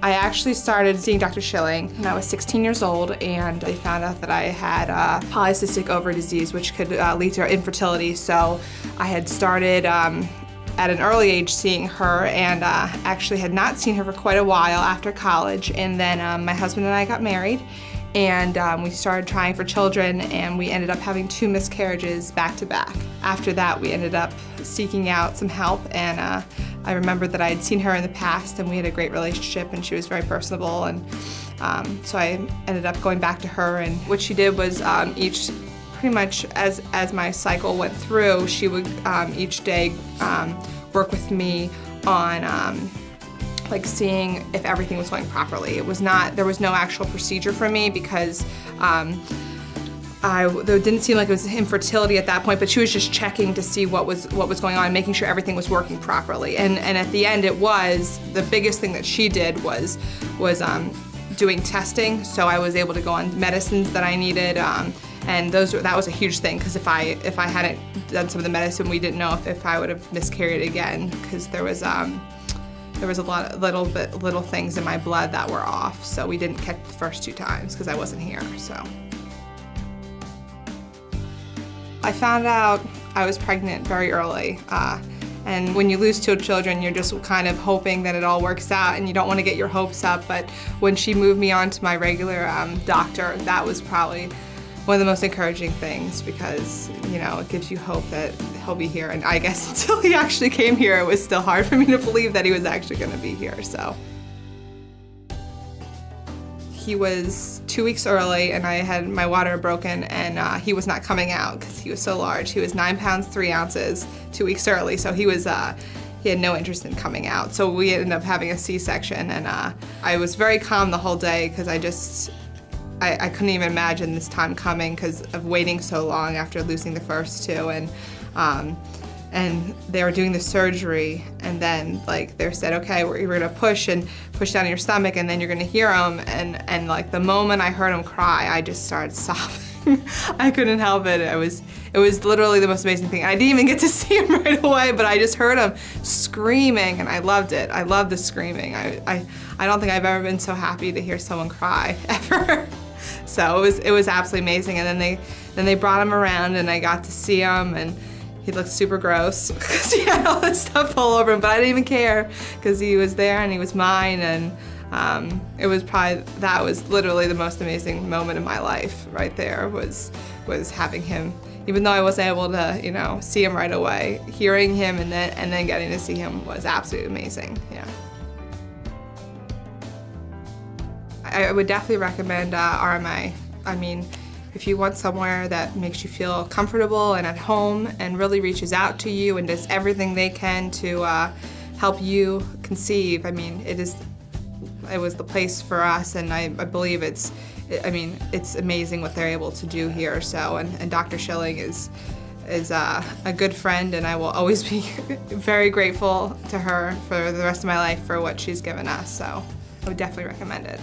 I actually started seeing Dr. Schilling when I was 16 years old, and they found out that I had polycystic ovary disease, which could lead to infertility. So I had started at an early age seeing her, and actually had not seen her for quite a while after college. And then my husband and I got married, and we started trying for children, and we ended up having 2 miscarriages back to back. After that, we ended up seeking out some help, and I remembered that I had seen her in the past, and we had a great relationship, and she was very personable, and so I ended up going back to her. And what she did was pretty much as my cycle went through, she would each day work with me on like seeing if everything was going properly. There was no actual procedure for me because there didn't seem like it was infertility at that point, but she was just checking to see what was going on and making sure everything was working properly. And at the end, the biggest thing that she did was doing testing. So I was able to go on medicines that I needed, and that was a huge thing, because if I hadn't done some of the medicine, we didn't know if I would have miscarried again, because there was a lot of little things in my blood that were off. So we didn't catch the first 2 times because I wasn't here. So I found out I was pregnant very early, and when you lose 2 children, you're just kind of hoping that it all works out, and you don't want to get your hopes up. But when she moved me on to my regular doctor, that was probably one of the most encouraging things, because it gives you hope that he'll be here. And I guess until he actually came here, it was still hard for me to believe that he was actually going to be here. So he was 2 weeks early, and I had my water broken, and he was not coming out because he was so large. He was 9 pounds 3 ounces 2 weeks early, so he had no interest in coming out. So we ended up having a C-section, and I was very calm the whole day, because I couldn't even imagine this time coming because of waiting so long after losing the first 2. And they were doing the surgery, and then they said, okay, we're gonna push down your stomach, and then you're gonna hear him. And like the moment I heard him cry, I just started sobbing. I couldn't help it. It was literally the most amazing thing. I didn't even get to see him right away, but I just heard him screaming, and I loved it. I loved the screaming. I don't think I've ever been so happy to hear someone cry ever. So it was absolutely amazing. And then they brought him around, and I got to see him, and he looked super gross because he had all this stuff all over him, but I didn't even care because he was there and he was mine. And that was literally the most amazing moment of my life right there, was having him, even though I wasn't able to see him right away. Hearing him and then getting to see him was absolutely amazing. Yeah. I would definitely recommend RMA. I mean, if you want somewhere that makes you feel comfortable and at home and really reaches out to you and does everything they can to help you conceive, I mean, it was the place for us, and I believe it's amazing what they're able to do here. So, and Dr. Schilling is a good friend, and I will always be very grateful to her for the rest of my life for what she's given us. So I would definitely recommend it.